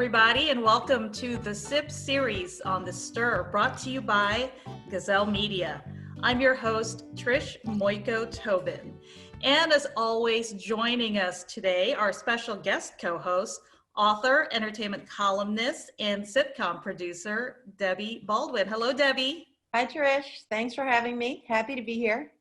everybody, and welcome to the SIP series on The Stir, brought to you by Gazelle Media. I'm your host, Trish Muyco-Tobin. And as always, joining us today, our special guest co-host, author, entertainment columnist, and sitcom producer, Debbie Baldwin. Hello, Debbie. Hi, Trish. Thanks for having me. Happy to be here.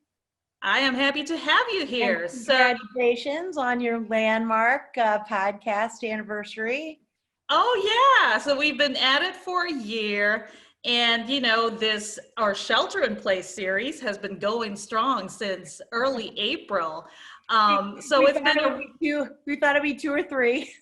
I am happy to have you here. And congratulations on your landmark podcast anniversary. Oh, yeah. So we've been at it for a year. And, you know, our Shelter in Place series has been going strong since early April. So we thought it'd be two or three.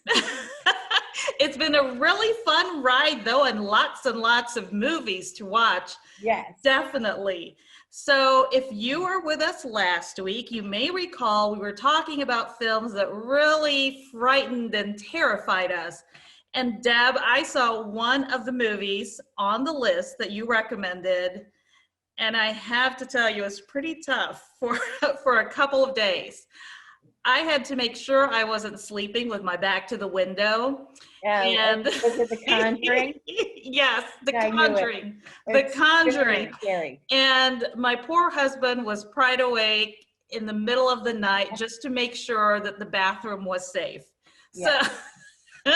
It's been a really fun ride, though, and lots of movies to watch. Yes. Definitely. So if you were with us last week, you may recall we were talking about films that really frightened and terrified us. And Deb, I saw one of the movies on the list that you recommended, and I have to tell you, it's pretty tough for a couple of days. I had to make sure I wasn't sleeping with my back to the window. And was it The Conjuring? Yes, The Conjuring. The Conjuring. Scary. And my poor husband was pried awake in the middle of the night just to make sure that the bathroom was safe. Yeah. So,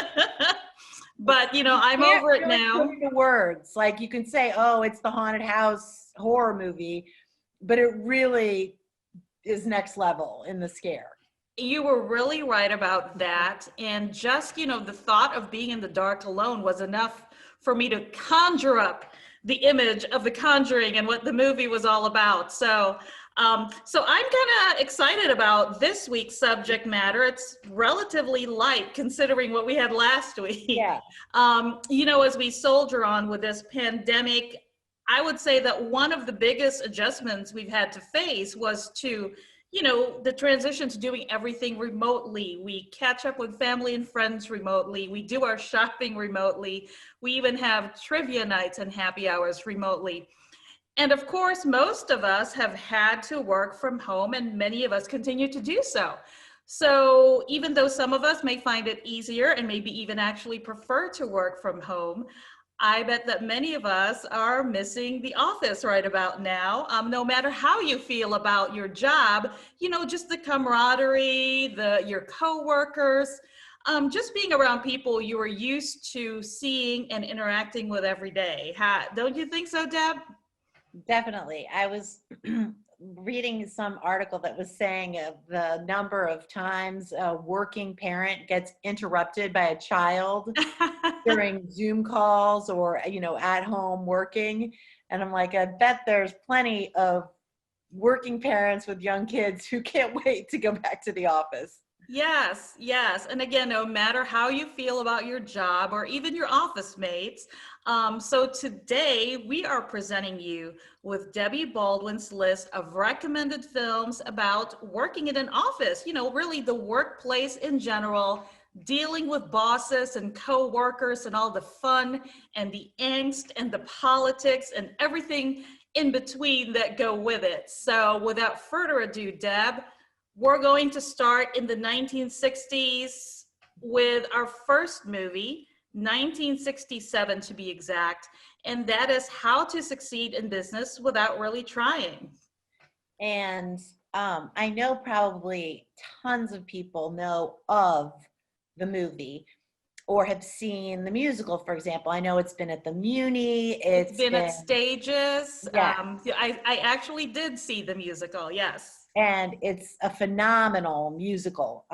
but you know, I'm over it now. Put into words, like you can say, "Oh, it's the haunted house horror movie," but it really is next level in the scare. You were really right about that. And just, you know, the thought of being in the dark alone was enough for me to conjure up the image of The Conjuring and what the movie was all about. So I'm kind of excited about this week's subject matter. It's relatively light considering what we had last week. Yeah. You know, as we soldier on with this pandemic, I would say that one of the biggest adjustments we've had to face was to, you know, the transition to doing everything remotely. We catch up with family and friends remotely. We do our shopping remotely. We even have trivia nights and happy hours remotely. And of course, most of us have had to work from home, and many of us continue to do so. So even though some of us may find it easier and maybe even actually prefer to work from home, I bet that many of us are missing the office right about now. No matter how you feel about your job, you know, just the camaraderie, your coworkers, just being around people you are used to seeing and interacting with every day. Don't you think so, Deb? Definitely. I was reading some article that was saying the number of times a working parent gets interrupted by a child during Zoom calls or, you know, at home working. And I'm like, I bet there's plenty of working parents with young kids who can't wait to go back to the office. Yes, yes. And again, no matter how you feel about your job or even your office mates. So today we are presenting you with Debbie Baldwin's list of recommended films about working in an office, you know, really the workplace in general, dealing with bosses and co-workers and all the fun and the angst and the politics and everything in between that go with it. So without further ado, Deb, we're going to start in the 1960s with our first movie, 1967 to be exact, and that is How to Succeed in Business Without Really Trying. And I know probably tons of people know of the movie or have seen the musical, for example. I know it's been at the Muni. It's been at stages. Yeah. I actually did see the musical, yes. And it's a phenomenal musical.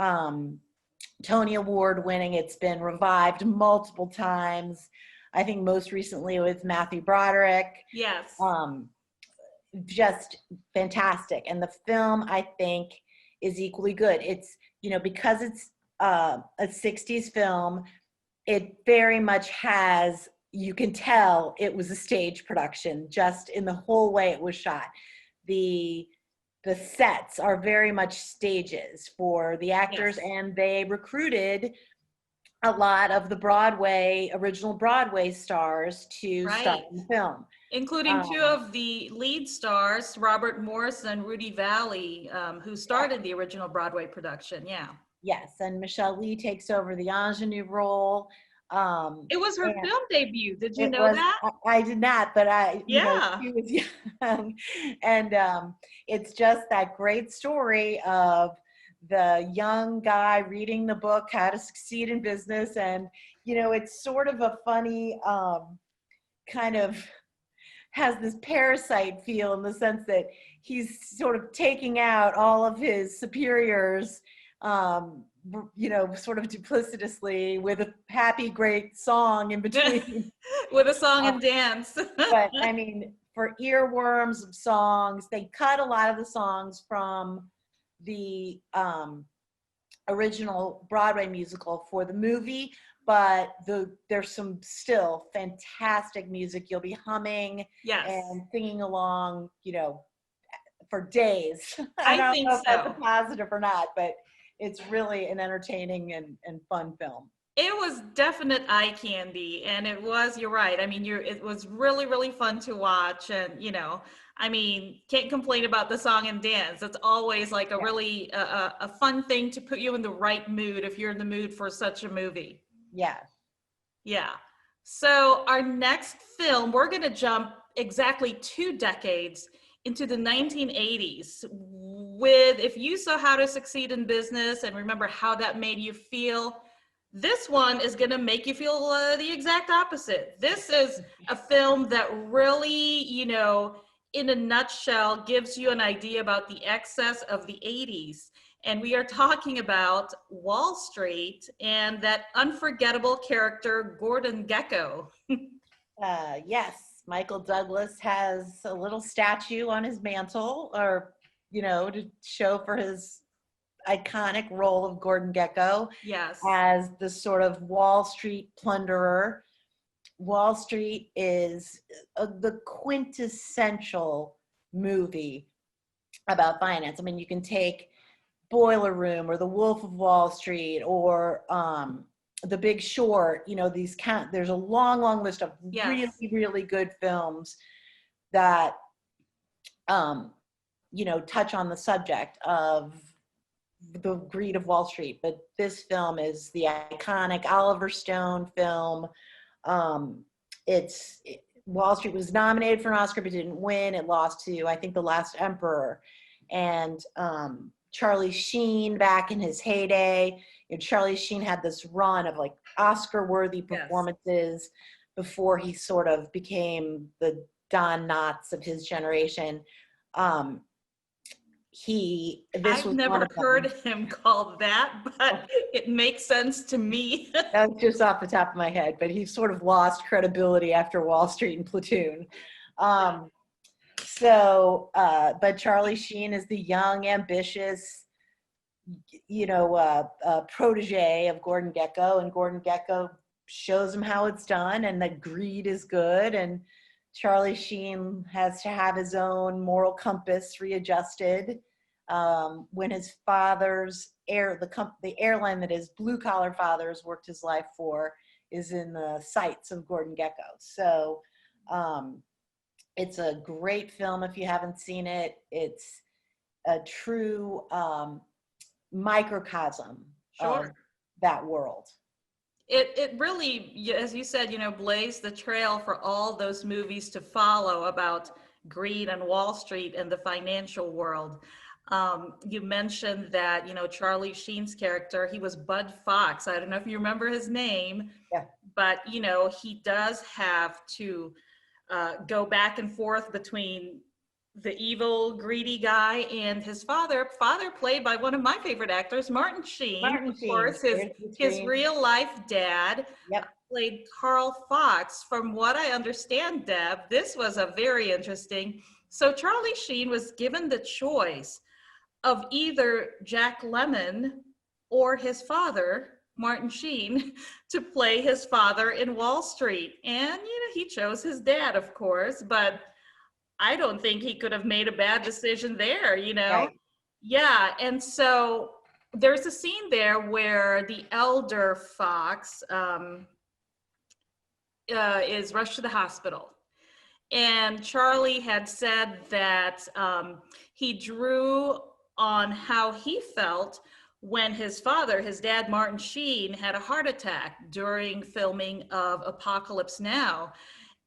Tony Award winning. It's been revived multiple times. I think most recently with Matthew Broderick. Yes. Just fantastic. And the film, I think, is equally good. It's, you know, because it's a 60s film, it very much has, you can tell it was a stage production just in the whole way it was shot. The sets are very much stages for the actors, yes. And they recruited a lot of the original Broadway stars to star in the film. Including two of the lead stars, Robert Morris and Rudy Vallee, who started the original Broadway production, yeah. Yes, and Michelle Lee takes over the ingenue role. It was her And film debut. Did you it know was, that? I did not, but Yeah. she was young. And it's just that great story of the young guy reading the book, How to Succeed in Business. And, it's sort of a funny kind of has this parasite feel in the sense that he's sort of taking out all of his superiors, sort of duplicitously with a happy, great song in between. With a song and dance. But I mean, for earworms of songs, they cut a lot of the songs from the original Broadway musical for the movie, but there's some still fantastic music. You'll be humming Yes. and singing along, for days. I don't think know if that's a so. positive or not, but it's really an entertaining and fun film. It was definite eye candy, and you're right. I mean, it was really, really fun to watch, and I mean, can't complain about the song and dance. It's always like a really a fun thing to put you in the right mood if you're in the mood for such a movie. Yeah. Yeah. So our next film, we're going to jump exactly 2 decades into the 1980s with, if you saw How to Succeed in Business and remember how that made you feel, this one is going to make you feel the exact opposite. This is a film that really, in a nutshell, gives you an idea about the excess of the 80s. And we are talking about Wall Street and that unforgettable character, Gordon Gekko. Yes, Michael Douglas has a little statue on his mantle, or, to show for his iconic role of Gordon Gekko. Yes. As the sort of Wall Street plunderer. Wall Street is the quintessential movie about finance. I mean, you can take Boiler Room or The Wolf of Wall Street or The Big Short. There's a long, long list of really, really good films that touch on the subject of the greed of Wall Street. But this film is the iconic Oliver Stone film. Wall Street was nominated for an Oscar but didn't win. It lost to, I think, The Last Emperor. And Charlie Sheen back in his heyday. Charlie Sheen had this run of like Oscar-worthy performances before he sort of became the Don Knotts of his generation. I've never heard him called that, but it makes sense to me. That's just off the top of my head, but he sort of lost credibility after Wall Street and Platoon. But Charlie Sheen is the young, ambitious, protege of Gordon Gekko, and Gordon Gekko shows him how it's done and that greed is good. And Charlie Sheen has to have his own moral compass readjusted when his father's the airline that his blue collar father's worked his life for is in the sights of Gordon Gekko. So it's a great film if you haven't seen it. It's a true microcosm of that world. It really, as you said, blazed the trail for all those movies to follow about greed and Wall Street and the financial world. You mentioned that, Charlie Sheen's character, he was Bud Foxx. I don't know if you remember his name, but, he does have to go back and forth between the evil, greedy guy and his father played by one of my favorite actors, Martin Sheen. Of course, his real life dad played Carl Foxx. From what I understand, Deb, this was a very interesting. So Charlie Sheen was given the choice of either Jack Lemmon or his father, Martin Sheen, to play his father in Wall Street. And, he chose his dad, of course, but I don't think he could have made a bad decision there, Right. Yeah, and so there's a scene there where the elder Fox is rushed to the hospital. And Charlie had said that he drew on how he felt when his father, his dad, Martin Sheen, had a heart attack during filming of Apocalypse Now.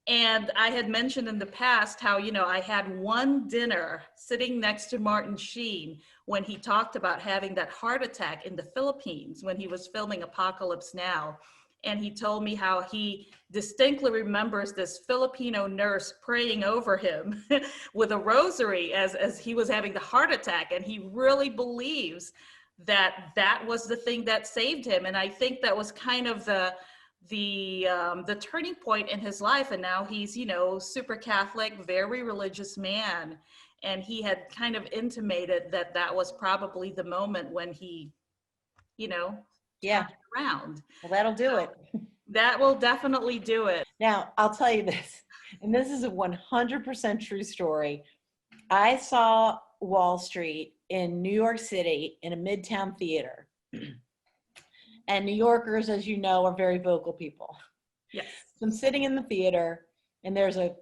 And I had mentioned in the past how, I had one dinner sitting next to Martin Sheen when he talked about having that heart attack in the Philippines when he was filming Apocalypse Now. And he told me how he distinctly remembers this Filipino nurse praying over him with a rosary as he was having the heart attack. And he really believes that was the thing that saved him. And I think that was kind of the turning point in his life. And now he's, super Catholic, very religious man. And he had kind of intimated that was probably the moment when he, Yeah. around. Well, that'll do it. That will definitely do it. Now, I'll tell you this, and this is a 100% true story. I saw Wall Street in New York City in a Midtown theater. And New Yorkers, as you know, are very vocal people. Yes. So I'm sitting in the theater, and there's a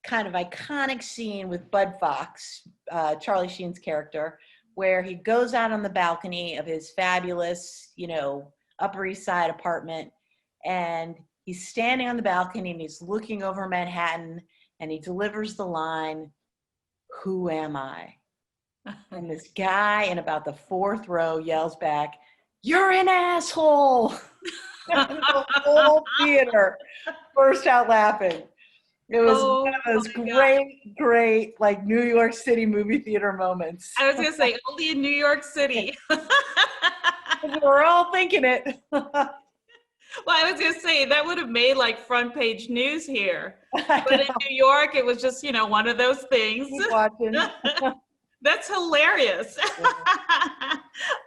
kind of iconic scene with Bud Foxx, Charlie Sheen's character, where he goes out on the balcony of his fabulous, Upper East Side apartment, and he's standing on the balcony and he's looking over Manhattan, and he delivers the line, "Who am I?" And this guy in about the fourth row yells back, "You're an asshole." And the whole theater burst out laughing. It was one of those great, like New York City movie theater moments. I was going to say, only in New York City. We're all thinking it. Well, I was going to say, that would have made like front page news here. But in New York, it was just, one of those things. Keep watching. That's hilarious. Yeah.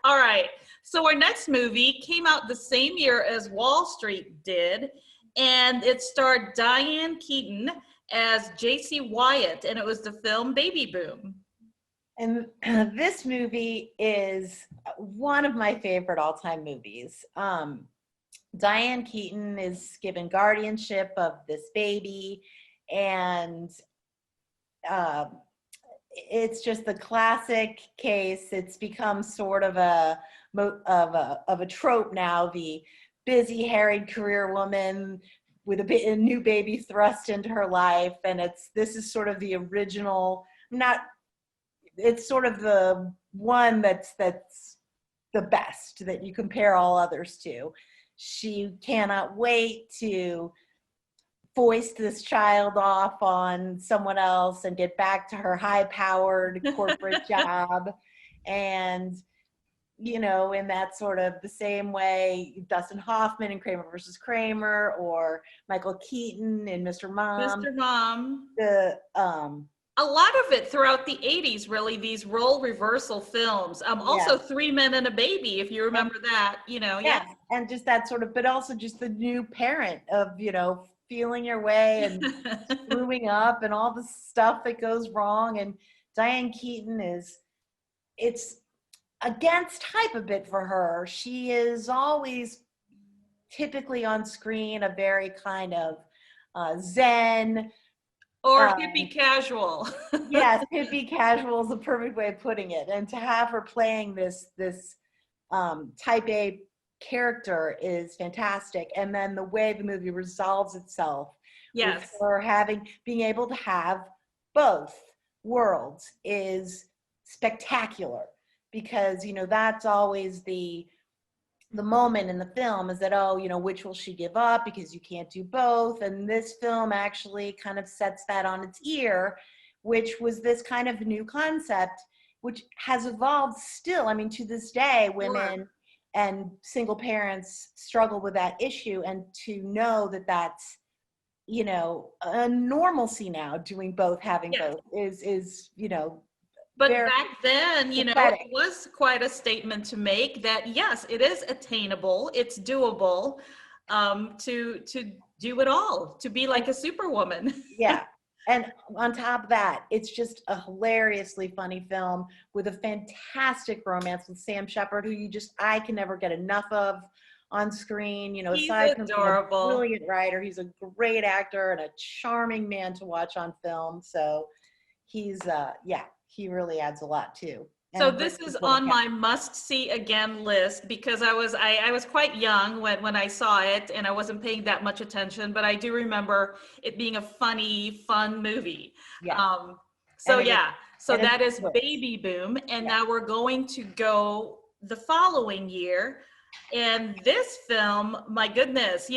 All right. So our next movie came out the same year as Wall Street did, and it starred Diane Keaton as J.C. Wyatt, and it was the film Baby Boom. And this movie is one of my favorite all-time movies. Diane Keaton is given guardianship of this baby, and it's just the classic case. It's become sort of a trope now, the busy, harried career woman with a new baby thrust into her life. And this is sort of the original, it's sort of the one that's the best that you compare all others to. She cannot wait to foist this child off on someone else and get back to her high-powered corporate job. And, in that sort of the same way, Dustin Hoffman in Kramer versus Kramer, or Michael Keaton in Mr. Mom. Mr. Mom. A lot of it throughout the 80s, really, these role reversal films. Also, yes. 3 Men and a Baby, if you remember that, Yeah. And just that sort of, but also just the new parent of, feeling your way and screwing up and all the stuff that goes wrong. And Diane Keaton it's against type a bit for her. She is always typically on screen a very kind of zen, or hippie casual. Yes, hippie casual is the perfect way of putting it. And to have her playing this type A character is fantastic. And then the way the movie resolves itself, yes, with her being able to have both worlds is spectacular, because that's always the moment in the film, is that, which will she give up, because you can't do both. And this film actually kind of sets that on its ear, which was this kind of new concept, which has evolved still. I mean, to this day, women and single parents struggle with that issue, and to know that that's, a normalcy now, doing both, having both is But back then, it was quite a statement to make that, yes, it is attainable, it's doable, to do it all, to be like a superwoman. Yeah. And on top of that, it's just a hilariously funny film with a fantastic romance with Sam Shepard, who I can never get enough of on screen. He's aside from adorable. Being a brilliant writer, he's a great actor and a charming man to watch on film. So he's, he really adds a lot too. So and this breaks is his little on cat. my must see again list because I was quite young when I saw it and I wasn't paying that much attention, but I do remember it being a funny, fun movie. Yes, Um, so and it is, yeah, so and it's that is twist. Baby Boom, and Yeah. now we're going to go the following year. And this film, my goodness,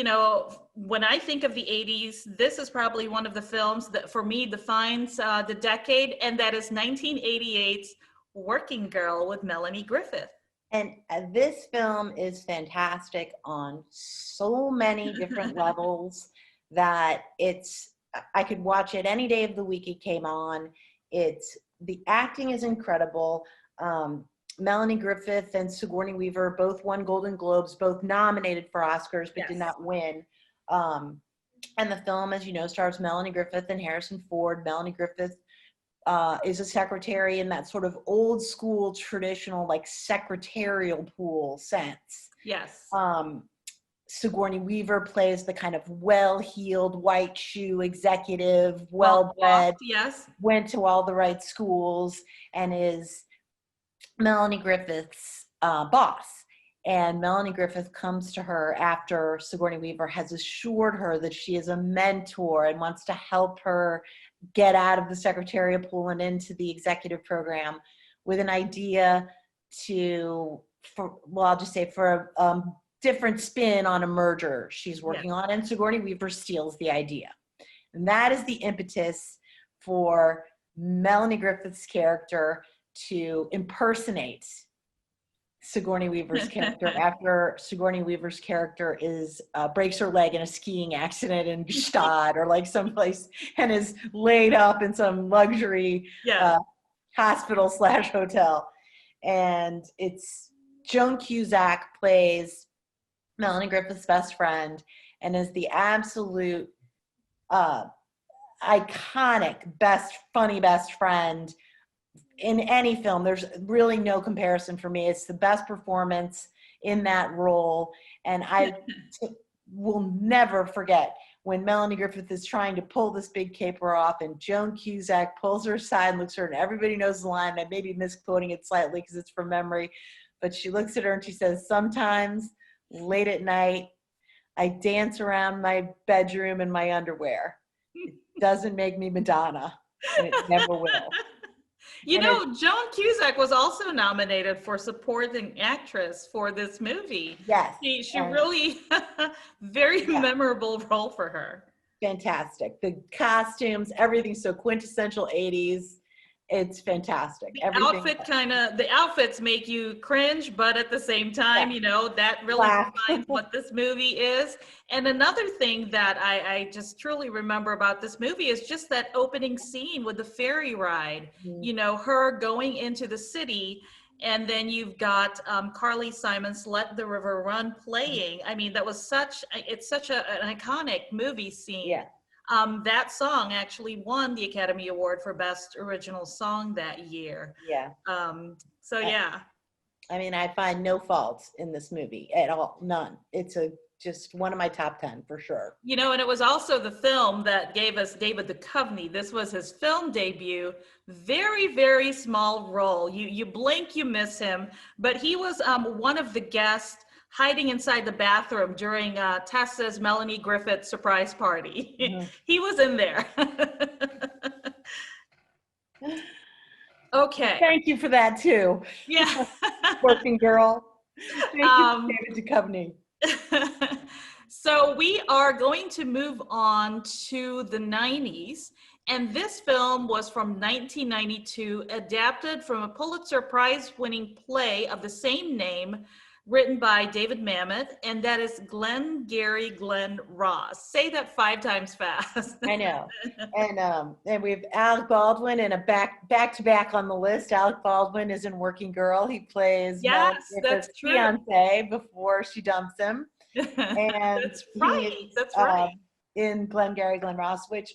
when I think of the 80s, this is probably one of the films that for me defines the decade, and that is 1988's Working Girl with Melanie Griffith. And this film is fantastic on so many different levels that I could watch it any day of the week it came on. The acting is incredible. Melanie Griffith and Sigourney Weaver both won Golden Globes, both nominated for Oscars, but did Yes. not win. And the film, as you know, stars Melanie Griffith and Harrison Ford. Melanie Griffith is a secretary in that sort of old school traditional like secretarial pool sense. Yes. Sigourney Weaver plays the kind of well-heeled white shoe executive, Well well-bred, walked, yes. went to all the right schools, and is Melanie Griffith's boss. And Melanie Griffith comes to her after Sigourney Weaver has assured her that she is a mentor and wants to help her get out of the secretarial pool and into the executive program with an idea I'll just say for a different spin on a merger she's working on, and Sigourney Weaver steals the idea. And that is the impetus for Melanie Griffith's character to impersonate Sigourney Weaver's character after Sigourney Weaver's character breaks her leg in a skiing accident in Gstaad or like someplace and is laid up in some luxury hospital / hotel. And it's Joan Cusack plays Melanie Griffith's best friend and is the absolute iconic funny best friend in any film. There's really no comparison for me. It's the best performance in that role. And I will never forget when Melanie Griffith is trying to pull this big caper off and Joan Cusack pulls her aside and looks at her, and everybody knows the line. I may be misquoting it slightly because it's from memory, but she looks at her and she says, "Sometimes late at night, I dance around my bedroom in my underwear. It doesn't make me Madonna, and it never will." Joan Cusack was also nominated for supporting actress for this movie. Yes. She really, very memorable role for her. Fantastic. The costumes, everything's so quintessential 80s. It's fantastic. The outfits make you cringe, but at the same time, that really defines what this movie is. And another thing that I just truly remember about this movie is just that opening scene with the ferry ride, her going into the city. And then you've got Carly Simon's Let the River Run playing. I mean, that was such an iconic movie scene. Yeah. That song actually won the Academy Award for Best Original Song that year. Yeah. I mean, I find no faults in this movie at all. None. It's just one of my top 10 for sure. And it was also the film that gave us David Duchovny. This was his film debut. Very, very small role. You blink, you miss him. But he was one of the guests hiding inside the bathroom during Tessa's Melanie Griffith surprise party. Mm-hmm. He was in there. Okay. Thank you for that too. Yeah. Working Girl. Thank you, David Duchovny. So we are going to move on to the 90s. And this film was from 1992, adapted from a Pulitzer Prize-winning play of the same name, written by David Mamet, and that is Glengarry Glen Ross. Say that 5 times fast. I know. And we have Alec Baldwin in a back-to-back on the list. Alec Baldwin is in Working Girl. He plays that's true. fiance before she dumps him. And that's right. In Glengarry Glen Ross, which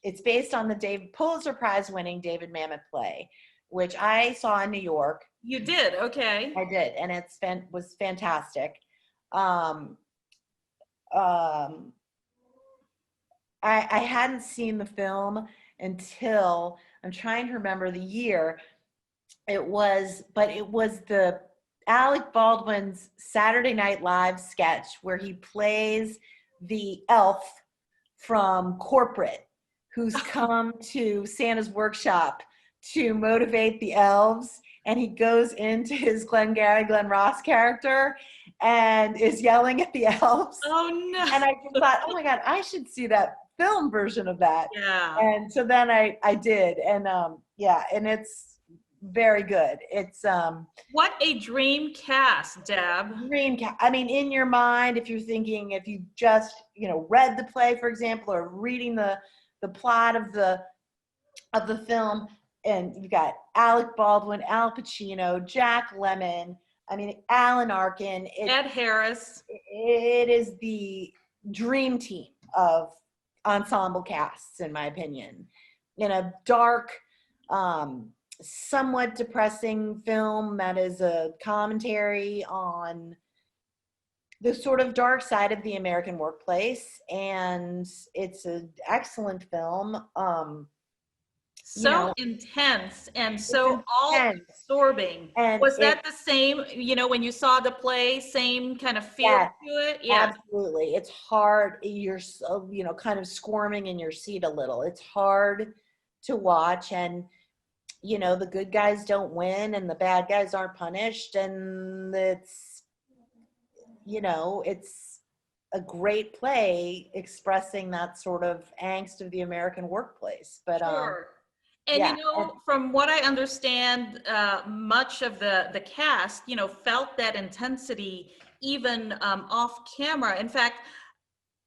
it's based on the Pulitzer Prize-winning David Mamet play, which I saw in New York. You did? Okay. I did, and it was fantastic. I hadn't seen the film until, I'm trying to remember the year, it was the Alec Baldwin's Saturday Night Live sketch where he plays the elf from corporate who's come to Santa's workshop to motivate the elves, and he goes into his Glengarry Glen Ross character and is yelling at the elves. Oh no. And I just thought, oh my God, I should see that film version of that. Yeah. And so then I did, and yeah, and it's very good. It's what a dream cast, Deb. I mean, in your mind, if you're thinking, if you just, you know, read the play, for example, or reading the plot of the film, and you've got Alec Baldwin, Al Pacino, Jack Lemmon, I mean, Alan Arkin, Ed Harris. It is the dream team of ensemble casts, in my opinion, in a dark, somewhat depressing film that is a commentary on the sort of dark side of the American workplace, and it's an excellent film. So intense and so all-absorbing. And was that the same, you know, when you saw the play, same kind of feel to it? Yeah, absolutely. It's hard. You're so, you know, kind of squirming in your seat a little. It's hard to watch, and you know, the good guys don't win and the bad guys aren't punished, and it's, you know, it's a great play expressing that sort of angst of the American workplace. But sure. And you know, from what I understand, much of the cast, you know, felt that intensity even off camera. In fact,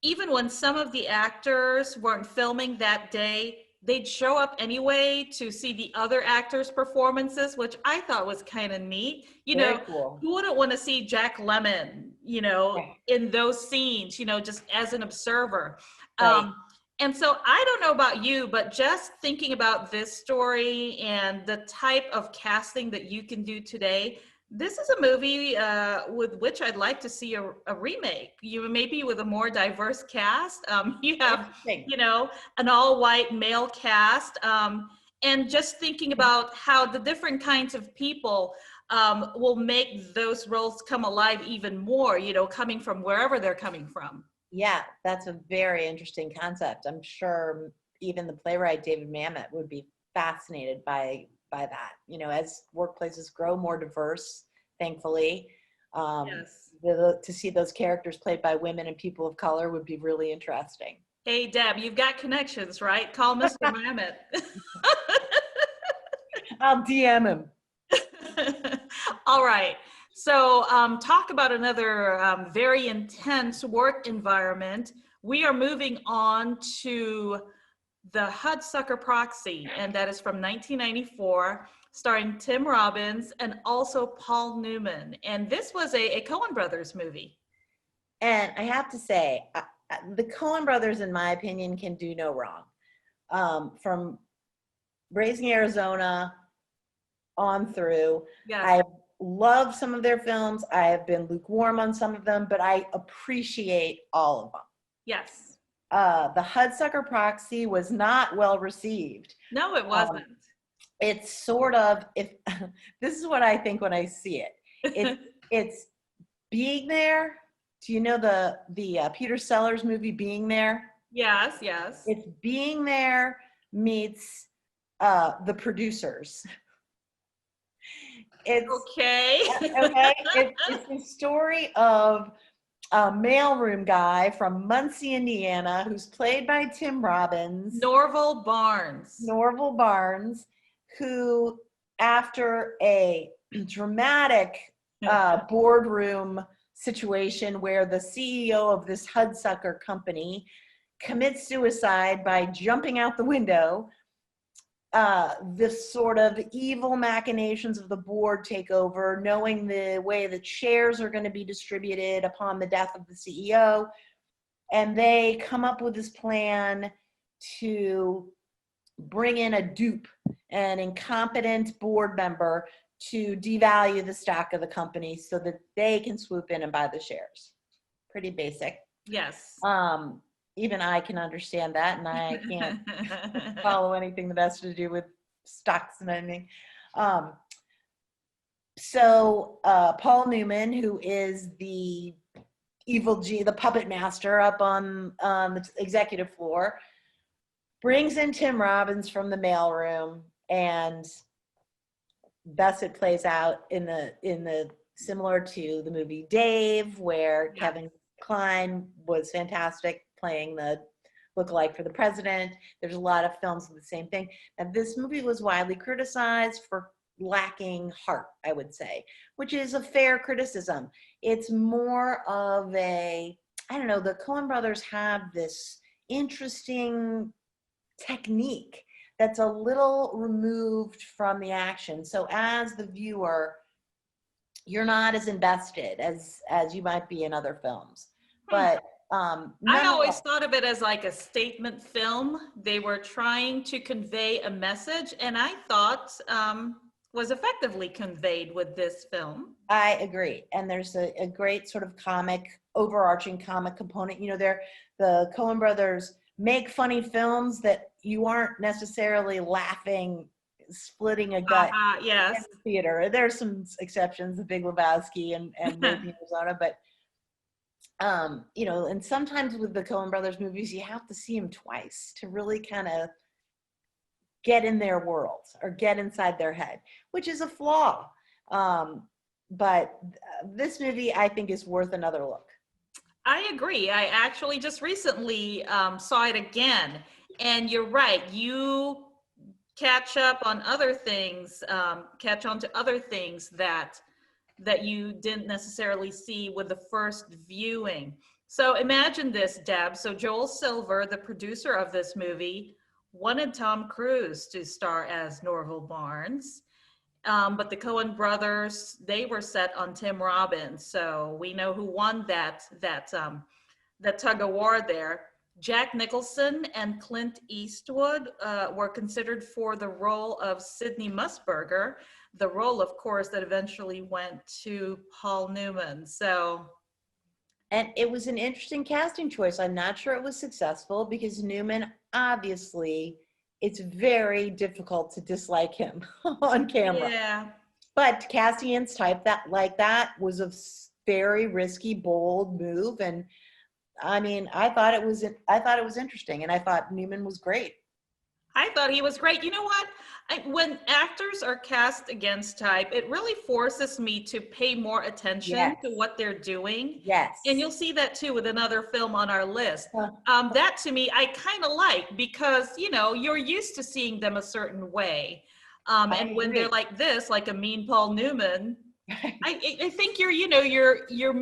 even when some of the actors weren't filming that day, they'd show up anyway to see the other actors' performances, which I thought was kind of neat. You know, cool. Who wouldn't want to see Jack Lemmon, you know, in those scenes, you know, just as an observer. Right. And so I don't know about you, but just thinking about this story and the type of casting that you can do today, this is a movie with which I'd like to see a remake. You maybe with a more diverse cast. You have, you know, an all-white male cast, and just thinking about how the different kinds of people will make those roles come alive even more. You know, coming from wherever they're coming from. Yeah, that's a very interesting concept. I'm sure even the playwright David Mamet would be fascinated by that. You know, as workplaces grow more diverse, thankfully, to see those characters played by women and people of color would be really interesting. Hey, Deb, you've got connections, right? Call Mr. Mamet. I'll DM him. All right. So talk about another very intense work environment. We are moving on to the Hudsucker Proxy, and that is from 1994, starring Tim Robbins and also Paul Newman. And this was a Coen Brothers movie. And I have to say, the Coen Brothers, in my opinion, can do no wrong. From Raising Arizona on through, I love some of their films. I have been lukewarm on some of them, but I appreciate all of them. Yes. The Hudsucker Proxy was not well received. No, it wasn't. It's sort of, if this is what I think when I see it. It's Being There. Do you know the Peter Sellers movie Being There? Yes, yes. It's Being There meets The Producers. It's okay. It's the story of a mailroom guy from Muncie, Indiana, who's played by Tim Robbins. Norval Barnes, who, after a dramatic boardroom situation where the CEO of this Hudsucker company commits suicide by jumping out the window, this sort of evil machinations of the board take over, knowing the way the shares are going to be distributed upon the death of the CEO. And they come up with this plan to bring in a dupe, an incompetent board member, to devalue the stock of the company so that they can swoop in and buy the shares. Pretty basic. Yes. Even I can understand that, and I can't follow anything that has to do with stocks and anything. So Paul Newman, who is the the puppet master up on the executive floor, brings in Tim Robbins from the mailroom, and thus it plays out in the similar to the movie Dave, where Kevin Kline was fantastic playing the lookalike for the president. There's a lot of films with the same thing. And this movie was widely criticized for lacking heart, I would say, which is a fair criticism. It's more of a, I don't know, the Coen brothers have this interesting technique that's a little removed from the action. So as the viewer, you're not as invested as you might be in other films. But I always thought of it as like a statement film. They were trying to convey a message, and I thought was effectively conveyed with this film. I agree. And there's a great sort of overarching comic component. You know, the Coen brothers make funny films that you aren't necessarily laughing, splitting a gut yes. in the theater. There's some exceptions, The Big Lebowski and Raising Arizona, but you know, and sometimes with the Coen brothers movies, you have to see them twice to really kind of get in their world or get inside their head, which is a flaw. But this movie, I think, is worth another look. I agree. I actually just recently saw it again, and you're right. You catch up on other things, catch on to other things that you didn't necessarily see with the first viewing. So imagine this, Deb. So Joel Silver, the producer of this movie, wanted Tom Cruise to star as Norval Barnes. But the Coen brothers, they were set on Tim Robbins. So we know who won that tug of war there. Jack Nicholson and Clint Eastwood were considered for the role of Sidney Musburger, the role, of course, that eventually went to Paul Newman. And it was an interesting casting choice. I'm not sure it was successful because Newman, obviously, it's very difficult to dislike him on camera. Yeah. But casting in type like that was a very risky, bold move. And I mean, I thought it was interesting, and I thought Newman was great. I thought he was great. You know what? When actors are cast against type, it really forces me to pay more attention to what they're doing. Yes. And you'll see that too with another film on our list. That to me, I kind of like, because, you know, you're used to seeing them a certain way. And when they're like this, like a mean Paul Newman, I think you're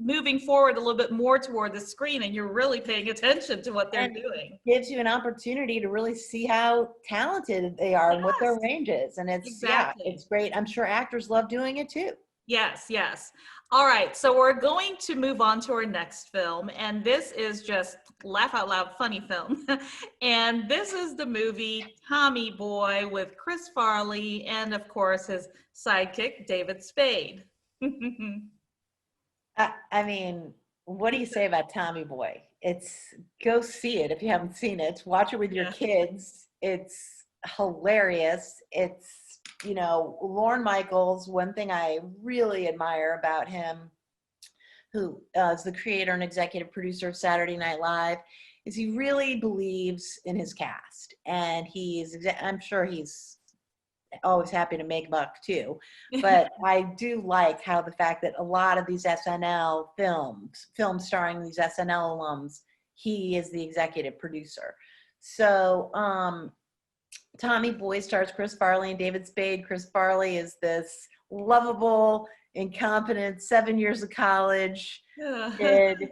moving forward a little bit more toward the screen, and you're really paying attention to what they're doing. It gives you an opportunity to really see how talented they are and what their range is. And it's it's great. I'm sure actors love doing it too. Yes. All right, so we're going to move on to our next film, and this is just laugh out loud funny film. And this is the movie Tommy Boy with Chris Farley and, of course, his sidekick David Spade. I mean, what do you say about Tommy Boy? Go see it if you haven't seen it. Watch it with your kids. It's hilarious. It's, you know, Lorne Michaels, one thing I really admire about him, who is the creator and executive producer of Saturday Night Live, is he really believes in his cast. And I'm sure he's always happy to make buck too, but I do like how the fact that a lot of these SNL films starring these SNL alums, he is the executive producer. So Tommy Boy stars Chris Farley and David Spade. Chris Farley is this lovable, incompetent 7 years of college kid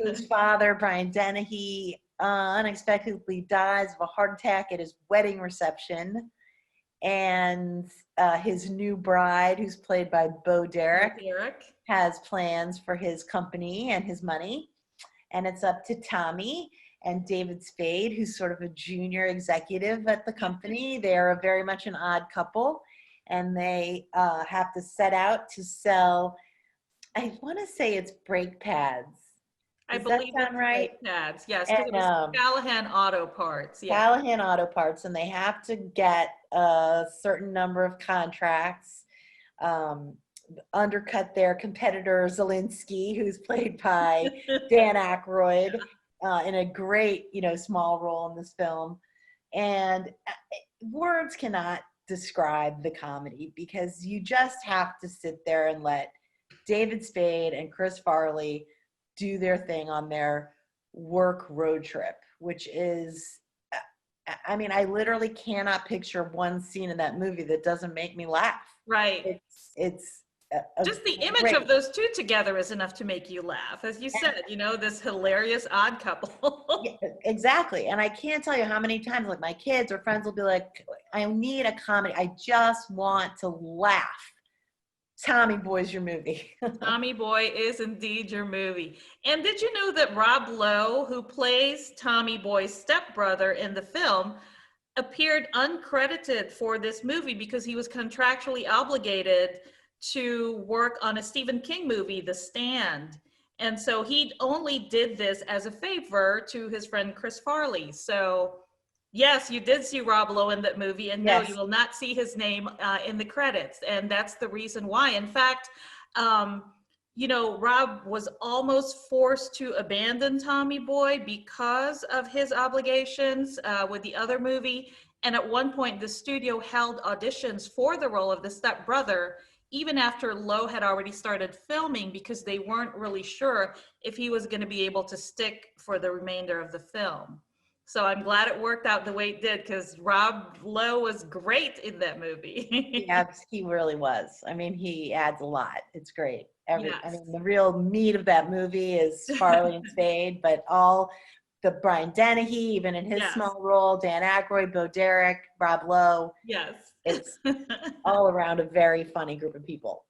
whose father, Brian Dennehy, unexpectedly dies of a heart attack at his wedding reception. And his new bride, who's played by Bo Derek, has plans for his company and his money. And it's up to Tommy and David Spade, who's sort of a junior executive at the company. They're very much an odd couple. And they have to set out to sell, I want to say it's brake pads. I believe that's right. Pads. Yes, because it was Callahan Auto Parts. Yeah. Callahan Auto Parts, and they have to get a certain number of contracts undercut their competitor Zelensky, who's played by Dan Aykroyd, in a great, small role in this film. And words cannot describe the comedy, because you just have to sit there and let David Spade and Chris Farley do their thing on their work road trip, which is, I literally cannot picture one scene in that movie that doesn't make me laugh. Right. It's just the image of those two together is enough to make you laugh. As you said, this hilarious odd couple. Yeah, exactly. And I can't tell you how many times, like, my kids or friends will be like, I need a comedy. I just want to laugh. Tommy Boy's your movie. Tommy Boy is indeed your movie. And did you know that Rob Lowe, who plays Tommy Boy's stepbrother in the film, appeared uncredited for this movie because he was contractually obligated to work on a Stephen King movie, The Stand. And so he only did this as a favor to his friend Chris Farley. So yes, you did see Rob Lowe in that movie, and no, Yes. You will not see his name in the credits. And that's the reason why. In fact, Rob was almost forced to abandon Tommy Boy because of his obligations with the other movie. And at one point, the studio held auditions for the role of the stepbrother, even after Lowe had already started filming, because they weren't really sure if he was going to be able to stick for the remainder of the film. So I'm glad it worked out the way it did, because Rob Lowe was great in that movie. Yeah, he really was. He adds a lot. It's great. Yes. The real meat of that movie is Farley and Spade, but all the Brian Dennehy, even in his Yes. small role, Dan Aykroyd, Bo Derek, Rob Lowe. Yes. It's all around a very funny group of people.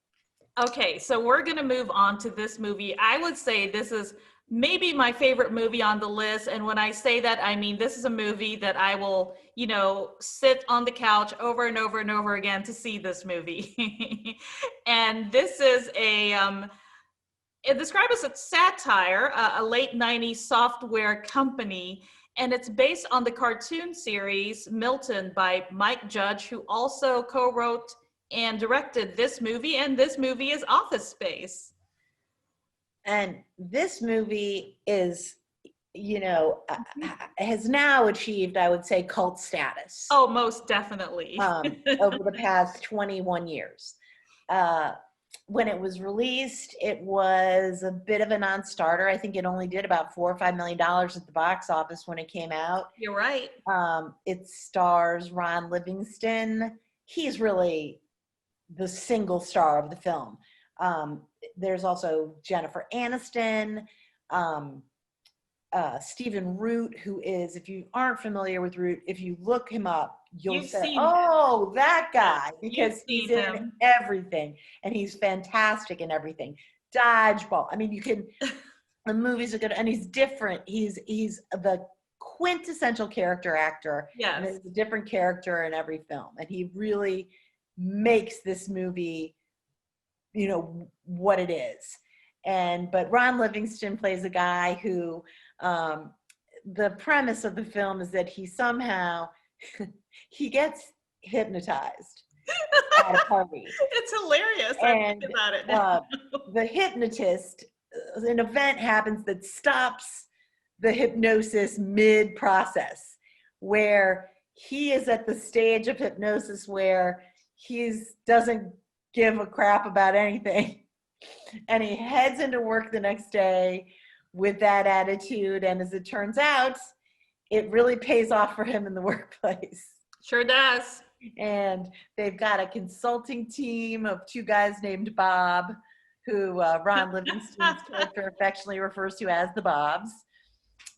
Okay, so we're going to move on to this movie. I would say this is maybe my favorite movie on the list. And when I say that, I mean, this is a movie that I will, sit on the couch over and over and over again to see this movie. And this is it described as a satire, a late 90s software company. And it's based on the cartoon series Milton by Mike Judge, who also co-wrote and directed this movie. And this movie is Office Space. And this movie is, has now achieved, I would say, cult status. Oh, most definitely. Over the past 21 years. When it was released, it was a bit of a non-starter. I think it only did about $4 or $5 million at the box office when it came out. You're right. It stars Ron Livingston. He's really the single star of the film. There's also Jennifer Aniston, Stephen Root, who is, if you aren't familiar with Root, if you look him up, you'll say, oh, that guy, because he's in everything, and he's fantastic in everything. Dodgeball. The movies are good, and he's different. He's the quintessential character actor. Yes. And there's a different character in every film, and he really makes this movie, what it is. But Ron Livingston plays a guy who, the premise of the film is that he somehow, he gets hypnotized at a party. It's hilarious. I think about it now. The hypnotist, an event happens that stops the hypnosis mid-process, where he is at the stage of hypnosis where he doesn't give a crap about anything. And he heads into work the next day with that attitude. And as it turns out, it really pays off for him in the workplace. Sure does. And they've got a consulting team of two guys named Bob, who Ron Livingston's character affectionately refers to as the Bobs,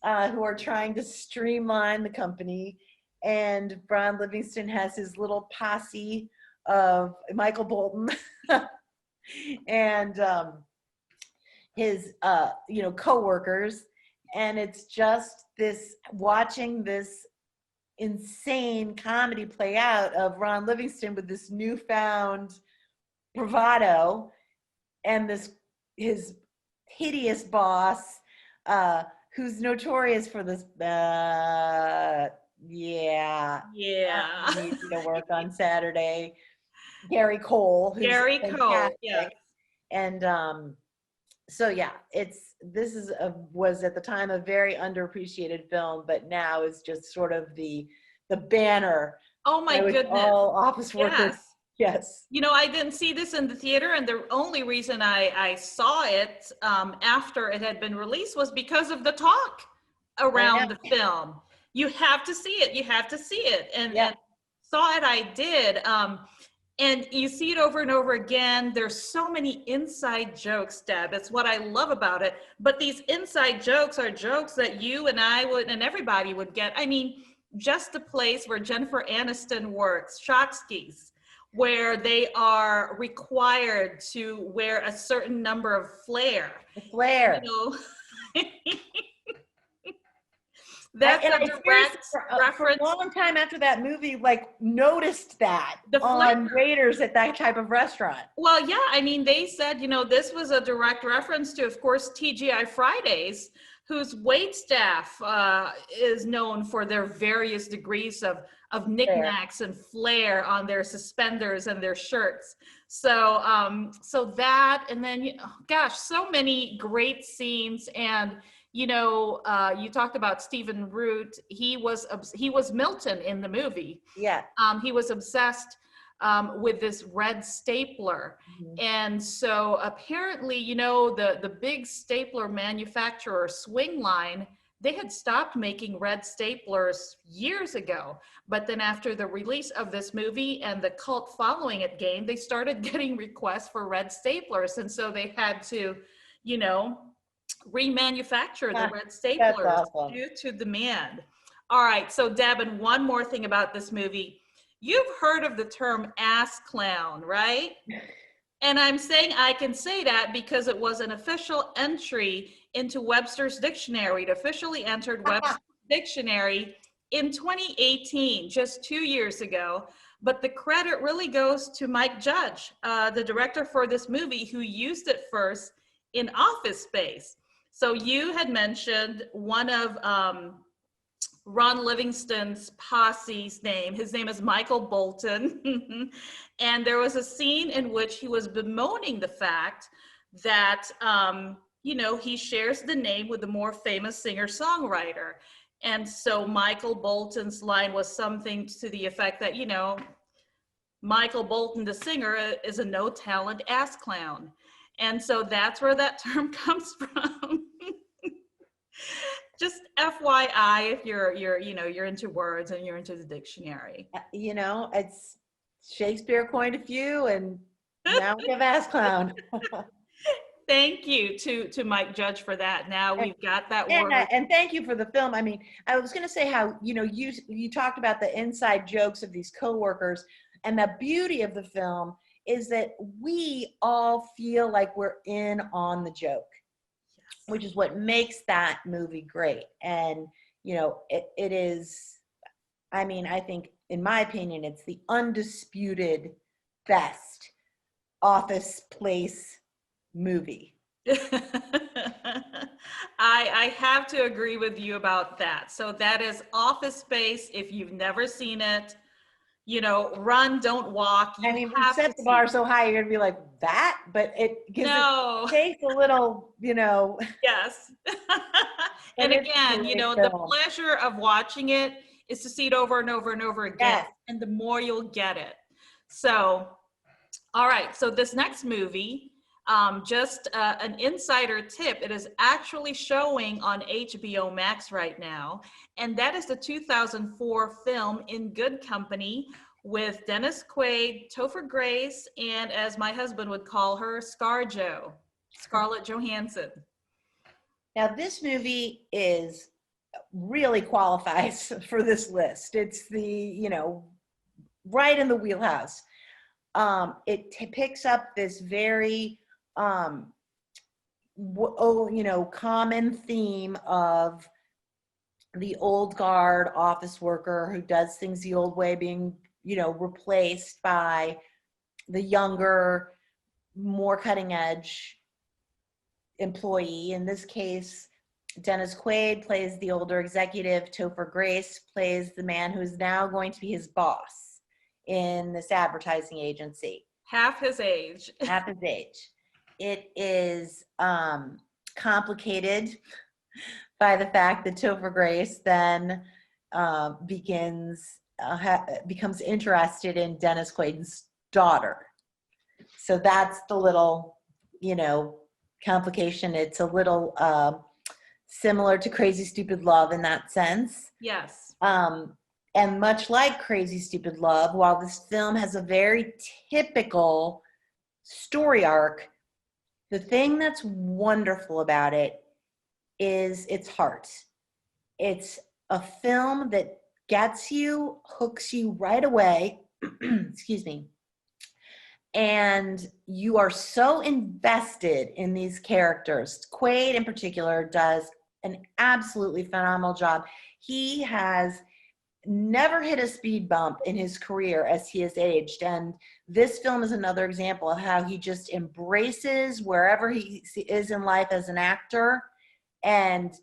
who are trying to streamline the company. And Ron Livingston has his little posse of Michael Bolton and his co-workers, and it's just watching this insane comedy play out of Ron Livingston with this newfound bravado, and his hideous boss, who's notorious for this I need you to work on Saturday. Gary Cole, who's Gary Cole, fantastic. yeah. And so yeah, was at the time a very underappreciated film, but now is just sort of the banner. Oh my goodness. All office workers. Yes. You know, I didn't see this in the theater, and the only reason I saw it after it had been released was because of the talk around the film. You have to see it. You have to see it. And saw it, I did. And you see it over and over again. There's so many inside jokes, Deb. It's what I love about it. But these inside jokes are jokes that you and I would, and everybody would get. I mean, just the place where Jennifer Aniston works, Shotsky's, where they are required to wear a certain number of flair. Flair. You know? That's a direct reference. For a long time after that movie, like, noticed that on waiters at that type of restaurant. Well, yeah, I mean, they said, you know, this was a direct reference to, of course, TGI Fridays, whose wait staff is known for their various degrees of knickknacks and flair on their suspenders and their shirts. So, so that, and then, gosh, so many great scenes. And you know, you talked about Stephen Root. He was Milton in the movie. Yeah. He was obsessed with this red stapler. Mm-hmm. And so apparently, you know, the big stapler manufacturer, Swingline, they had stopped making red staplers years ago. But then after the release of this movie and the cult following it gained, they started getting requests for red staplers. And so they had to, you know, remanufacture the red staplers due to demand. All right, so Deb, and one more thing about this movie. You've heard of the term ass clown, right? And I'm saying I can say that because it was an official entry into Webster's Dictionary. It officially entered Webster's Dictionary in 2018, just 2 years ago. But the credit really goes to Mike Judge, the director for this movie, who used it first in Office Space. So you had mentioned one of Ron Livingston's posse's name. His name is Michael Bolton. And there was a scene in which he was bemoaning the fact that, you know, he shares the name with the more famous singer-songwriter. And so Michael Bolton's line was something to the effect that, you know, Michael Bolton, the singer, is a no-talent ass clown. And so that's where that term comes from. Just FYI, if you're into words and you're into the dictionary. You know, it's Shakespeare coined a few, and now we have ass clown. Thank you to Mike Judge for that. Now we've got that word. And thank you for the film. I mean, I was going to say how, you know, you talked about the inside jokes of these coworkers, and the beauty of the film is that we all feel like we're in on the joke, which is what makes that movie great. And, you know, it is, I mean, I think, in my opinion, it's the undisputed best Office Place movie. I have to agree with you about that. So that is Office Space. If you've never seen it, you know, run, don't walk. I mean, we set the bar so high, you're gonna be like that, but it takes a little, you know. Yes. And again, you know, the pleasure of watching it is to see it over and over and over again. Yes. And the more you'll get it. So, all right. So this next movie, just an insider tip, it is actually showing on HBO Max right now. And that is the 2004 film In Good Company with Dennis Quaid, Topher Grace, and as my husband would call her, ScarJo, Scarlett Johansson. Now this movie really qualifies for this list. It's the, you know, right in the wheelhouse. It picks up this very, you know, common theme of the old guard office worker who does things the old way being, you know, replaced by the younger, more cutting edge employee. In this case, Dennis Quaid plays the older executive. Topher Grace plays the man who's now going to be his boss. in this advertising agency. Half his age. Half his age. It is complicated by the fact that Topher Grace then becomes interested in Dennis Quaid's daughter. So that's the little, complication. It's a little similar to Crazy Stupid Love in that sense. Yes. And much like Crazy Stupid Love, while this film has a very typical story arc, the thing that's wonderful about it is its heart. It's a film that gets you, hooks you right away, excuse me, and you are so invested in these characters. Quaid in particular does an absolutely phenomenal job. He has never hit a speed bump in his career as he has aged, and this film is another example of how he just embraces wherever he is in life as an actor and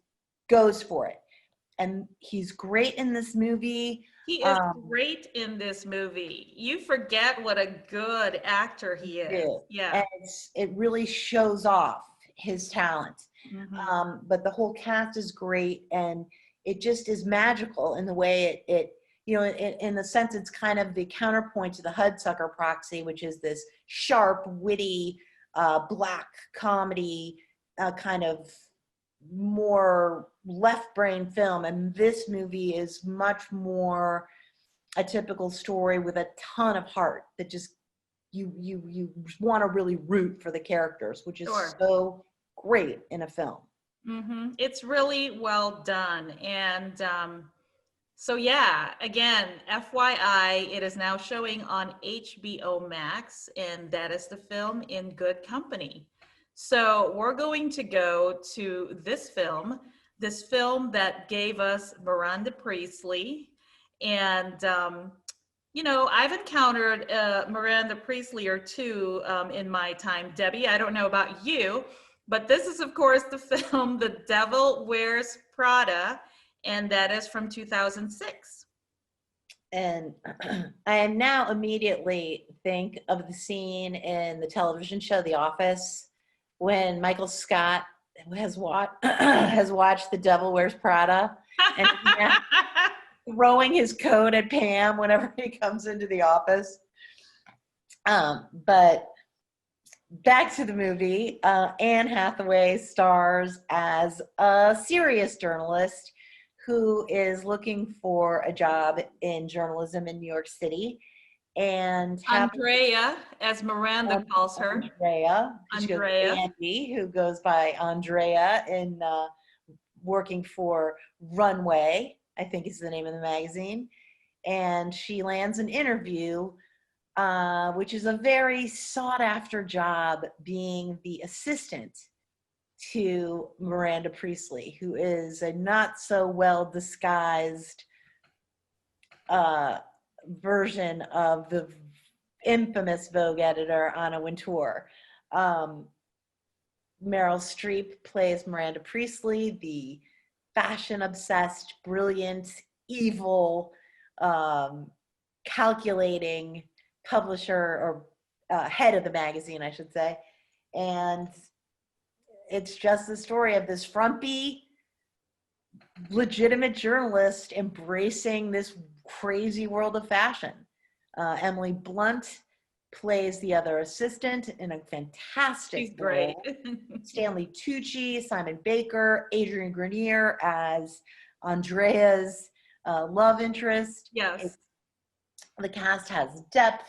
goes for it. And he's great in this movie. He is great in this movie. You forget what a good actor he is. Yeah. And it really shows off his talent. Mm-hmm. But the whole cast is great, and it just is magical in the way it in the sense it's kind of the counterpoint to the Hudsucker Proxy, which is this sharp, witty, black comedy, kind of more left brain film. And this movie is much more a typical story with a ton of heart that just you want to really root for the characters, which is so great in a film. Mm-hmm. It's really well done. And so yeah, again, FYI, it is now showing on HBO Max, and that is the film In Good Company. So we're going to go to this film that gave us Miranda Priestly. And, I've encountered Miranda Priestly or two in my time. Debbie, I don't know about you, but this is, of course, the film The Devil Wears Prada, and that is from 2006. And I now immediately think of the scene in the television show The Office when Michael Scott has watched The Devil Wears Prada, and throwing his coat at Pam whenever he comes into the office. But back to the movie, Anne Hathaway stars as a serious journalist who is looking for a job in journalism in New York City. And Andrea, as Miranda calls her. Andrea. Andy, who goes by Andrea in working for Runway, I think is the name of the magazine. And she lands an interview, which is a very sought after job, being the assistant to Miranda Priestly, who is a not so well disguised version of the infamous Vogue editor Anna Wintour. Meryl Streep plays Miranda Priestly, the fashion-obsessed, brilliant, evil, calculating publisher or head of the magazine, I should say. And it's just the story of this frumpy, legitimate journalist embracing this crazy world of fashion. Emily Blunt plays the other assistant in a fantastic role. Stanley Tucci, Simon Baker, Adrian Grenier as Andrea's love interest. Yes. The cast has depth,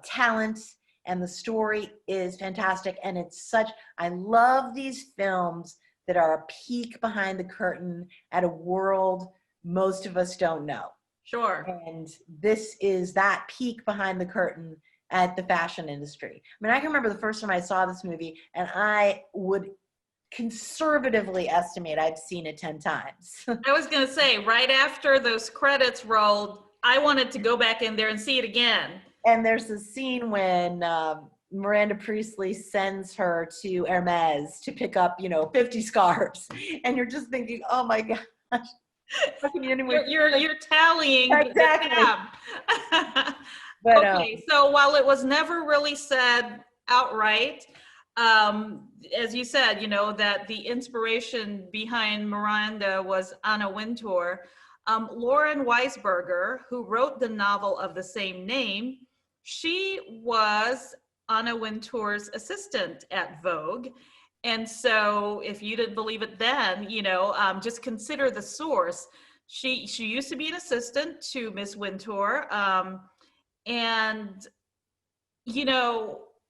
talent, and the story is fantastic. And I love these films that are a peek behind the curtain at a world most of us don't know. Sure. And this is that peek behind the curtain at the fashion industry. I mean, I can remember the first time I saw this movie, and I would conservatively estimate I've seen it 10 times. I was going to say, right after those credits rolled, I wanted to go back in there and see it again. And there's a scene when Miranda Priestly sends her to Hermes to pick up, 50 scarves. And you're just thinking, oh my gosh. You're tallying exactly. the tab. But Okay, so while it was never really said outright, as you said, that the inspiration behind Miranda was Anna Wintour. Lauren Weisberger, who wrote the novel of the same name, she was Anna Wintour's assistant at Vogue. And so if you didn't believe it then, just consider the source. She used to be an assistant to Miss Wintour. And,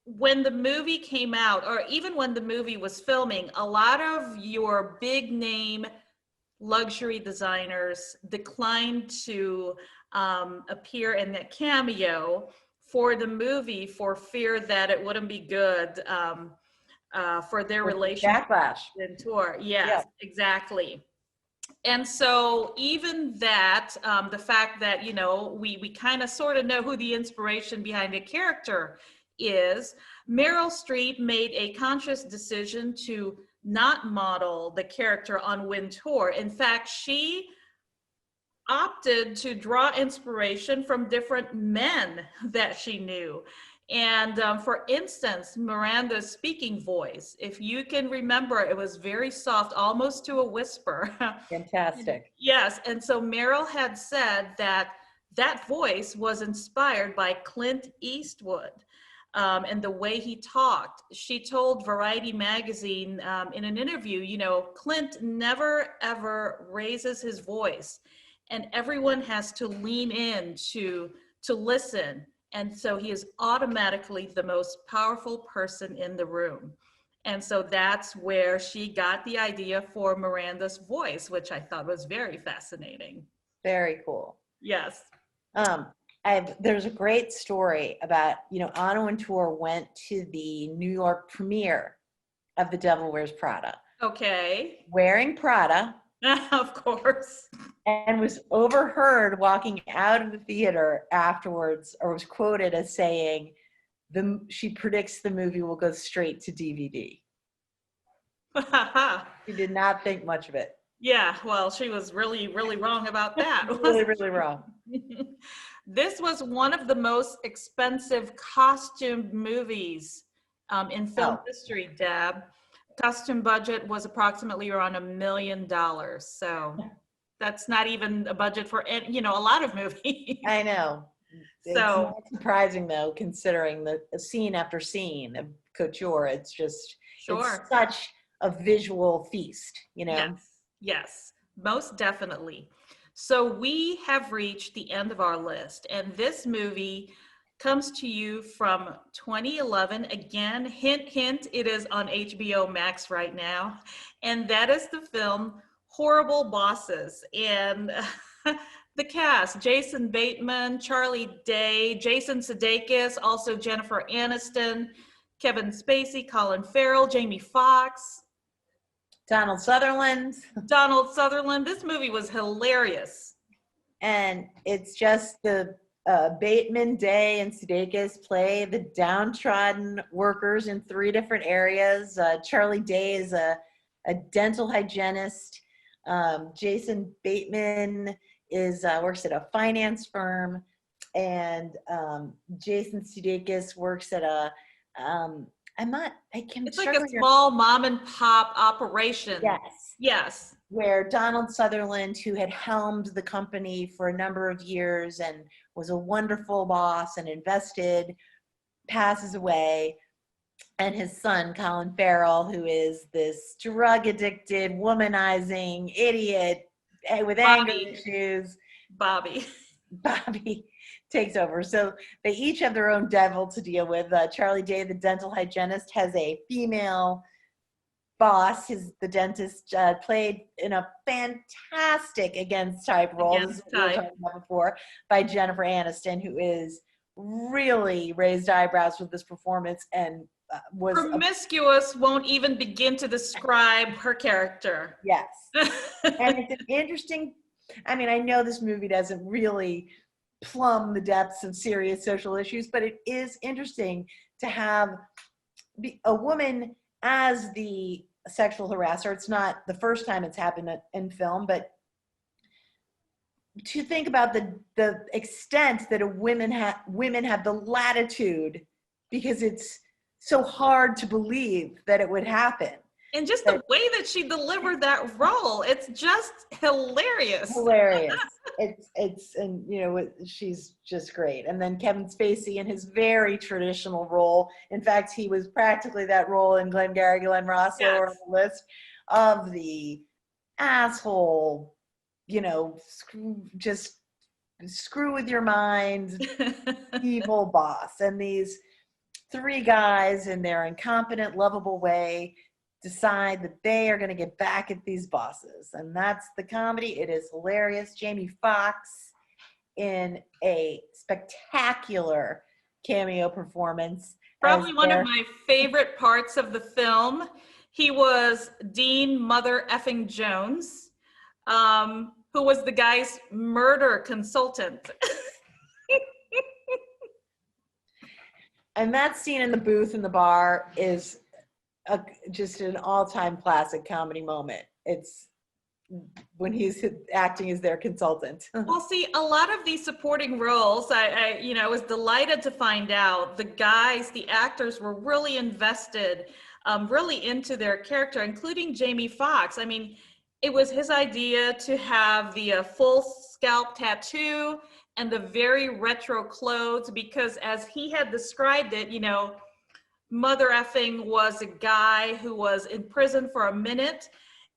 when the movie came out, or even when the movie was filming, a lot of your big name luxury designers declined to appear in that cameo for the movie for fear that it wouldn't be good for their relationship. Backlash. Tour. Yes, exactly. And so even that, the fact that, we kind of sort of know who the inspiration behind the character is, Meryl Streep made a conscious decision to not model the character on Wintour. In fact, she opted to draw inspiration from different men that she knew. And for instance, Miranda's speaking voice, if you can remember, it was very soft, almost to a whisper. Fantastic. Yes. And so Meryl had said that voice was inspired by Clint Eastwood and the way he talked. She told Variety magazine in an interview, Clint never ever raises his voice, and everyone has to lean in to listen. And so he is automatically the most powerful person in the room. And so that's where she got the idea for Miranda's voice, which I thought was very fascinating. Very cool. Yes. There's a great story about, Anna Wintour went to the New York premiere of The Devil Wears Prada. Okay. Wearing Prada. Of course. And was overheard walking out of the theater afterwards, or was quoted as saying, she predicts the movie will go straight to DVD. She did not think much of it. Yeah, well, she was really, really wrong about that. Really, really wrong. This was one of the most expensive costumed movies in film history, Deb. Costume budget was approximately around $1 million. So that's not even a budget for, a lot of movies. I know. It's not surprising though, considering the scene after scene of couture. It's just, it's such a visual feast, Yes, most definitely. So we have reached the end of our list, and this movie comes to you from 2011. Again, hint, hint, it is on HBO Max right now. And that is the film Horrible Bosses. And the cast, Jason Bateman, Charlie Day, Jason Sudeikis, also Jennifer Aniston, Kevin Spacey, Colin Farrell, Jamie Foxx. Donald Sutherland. This movie was hilarious. And it's just the Bateman, Day, and Sudeikis play the downtrodden workers in 3 different areas. Charlie Day is a dental hygienist. Jason Bateman works at a finance firm, and Jason Sudeikis works at a it's like a small mom and pop operation. Yes. Where Donald Sutherland, who had helmed the company for a number of years and was a wonderful boss and invested, passes away. And his son, Colin Farrell, who is this drug-addicted, womanizing idiot with anger issues. Bobby takes over. So they each have their own devil to deal with. Charlie Day, the dental hygienist, has a female boss. The dentist played in a fantastic against type role, as we were talking about before, by Jennifer Aniston, who is really raised eyebrows with this performance and was promiscuous. Won't even begin to describe her character. Yes. And it's an interesting, I know this movie doesn't really plumb the depths of serious social issues, but it is interesting to have a woman as the sexual harasser. It's not the first time it's happened in film, but to think about the extent that women have the latitude, because it's so hard to believe that it would happen. And just the way that she delivered that role, it's just hilarious. Hilarious. It's and you know, she's just great. And then Kevin Spacey in his very traditional role. In fact, he was practically that role in Glengarry Glen Ross, lower on the list, of the asshole, you know, screw with your mind, evil boss. And these three guys in their incompetent, lovable way decide that they are going to get back at these bosses. And that's the comedy. It is hilarious. Jamie Foxx in a spectacular cameo performance. Probably one of my favorite parts of the film. He was Dean Mother Effing Jones, who was the guy's murder consultant. And that scene in the booth in the bar is just an all-time classic comedy moment. It's when he's acting as their consultant. Well, see, a lot of these supporting roles, I was delighted to find out the guys, the actors were really invested, really into their character, including Jamie Foxx. I mean, it was his idea to have the full scalp tattoo and the very retro clothes, because as he had described it, you know, Mother Effing was a guy who was in prison for a minute,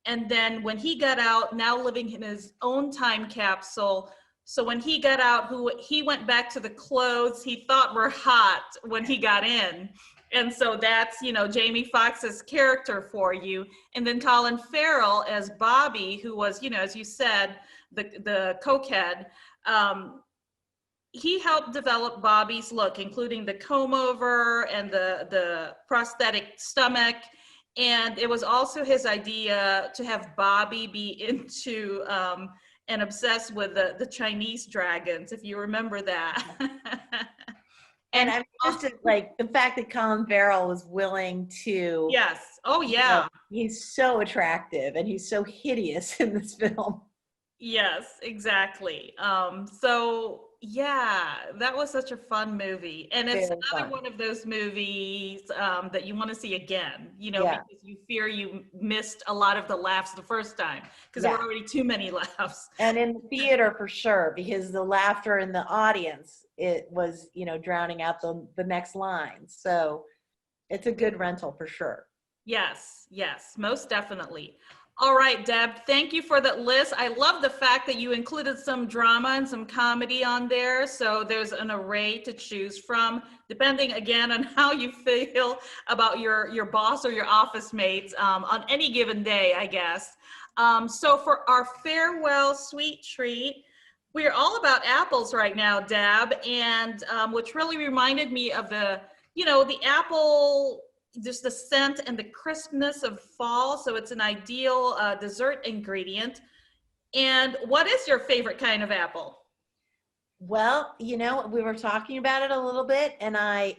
and then when he got out, now living in his own time capsule. So when he got out, he went back to the clothes he thought were hot when he got in. And so that's, you know, Jamie Foxx's character for you. And then Colin Farrell as Bobby, who was, you know, as you said, the cokehead. He helped develop Bobby's look, including the comb over and the prosthetic stomach. And it was also his idea to have Bobby be into and obsessed with the Chinese dragons, if you remember that. And I mean, just like the fact that Colin Farrell was willing to. Yes. Oh, yeah. You know, he's so attractive and he's so hideous in this film. Yes, exactly. So yeah, that was such a fun movie. And it's another one of those movies that you want to see again, you know, because you fear you missed a lot of the laughs the first time, because there were already too many laughs. And in the theater for sure, because the laughter in the audience, it was, you know, drowning out the next line. So it's a good rental for sure. Yes, yes, most definitely. All right, Deb, thank you for that list. I love the fact that you included some drama and some comedy on there. So there's an array to choose from, depending again on how you feel about your boss or your office mates on any given day, I guess. So for our farewell sweet treat, we're all about apples right now, Deb, and which really reminded me of the apple, just the scent and the crispness of fall. So it's an ideal dessert ingredient. And what is your favorite kind of apple? Well, you know, we were talking about it a little bit, and I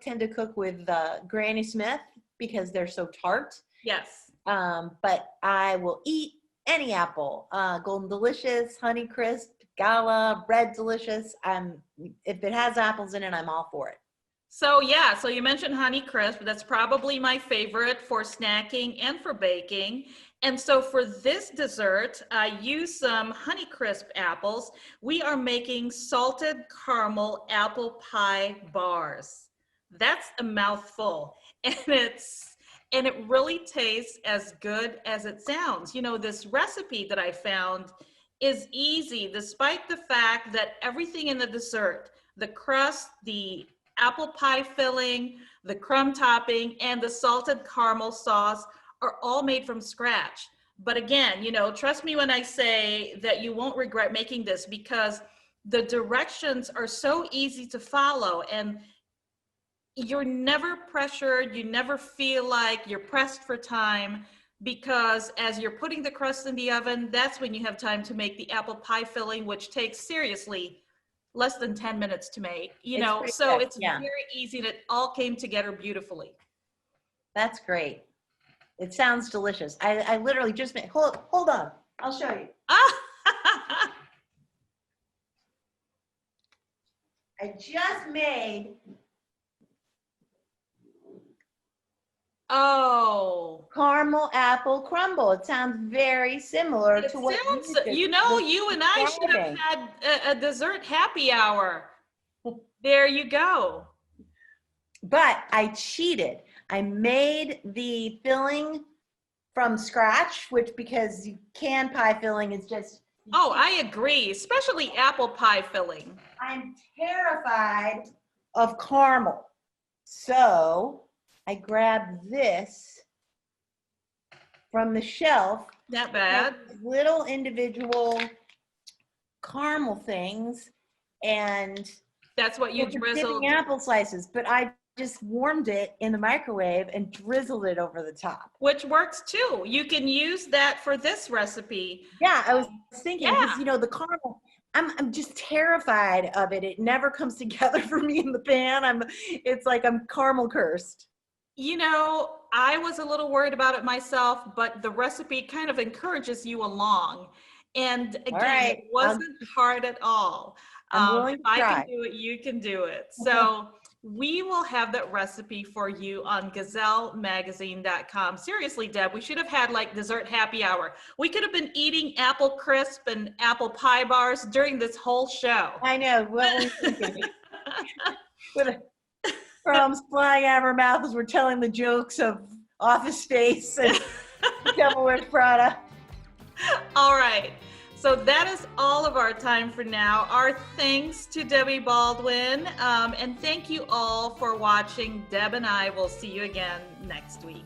tend to cook with Granny Smith because they're so tart. Yes. But I will eat any apple, Golden Delicious, Honey Crisp, Gala, Red Delicious. If it has apples in it, I'm all for it. So yeah, so you mentioned Honey Crisp. That's probably my favorite for snacking and for baking. And so for this dessert, I use some Honey Crisp apples. We are making salted caramel apple pie bars. That's a mouthful, and it really tastes as good as it sounds. You know, this recipe that I found is easy, despite the fact that everything in the dessert, the crust, the apple pie filling, the crumb topping, and the salted caramel sauce are all made from scratch. But again, you know, trust me when I say that you won't regret making this, because the directions are so easy to follow, and you're never pressured. You never feel like you're pressed for time, because as you're putting the crust in the oven, that's when you have time to make the apple pie filling, which takes seriously less than 10 minutes to make, you know, so quick. It's very easy, and it all came together beautifully. That's great. It sounds delicious. I literally just made, hold on, I'll show you. I just made caramel apple crumble. It sounds very similar to what you and I should have had a dessert happy hour. There you go. But I cheated. I made the filling from scratch, which because canned pie filling is just... Oh, I agree, especially apple pie filling. I'm terrified of caramel. So I grabbed this from the shelf. Not bad. Little individual caramel things, and that's what you drizzled. Apple slices, but I just warmed it in the microwave and drizzled it over the top. Which works too. You can use that for this recipe. Yeah, I was thinking, because the caramel, I'm just terrified of it. It never comes together for me in the pan. It's like I'm caramel cursed. I was a little worried about it myself, but the recipe kind of encourages you along. And again, it wasn't hard at all. If I can do it, you can do it. So we will have that recipe for you on gazellemagazine.com. Seriously, Deb, we should have had like dessert happy hour. We could have been eating apple crisp and apple pie bars during this whole show. I know. What were we thinking? With crumbs flying out of our mouth as we're telling the jokes of Office Space and Devil Wears Prada. All right. So that is all of our time for now. Our thanks to Debbie Baldwin. And thank you all for watching. Deb and I will see you again next week.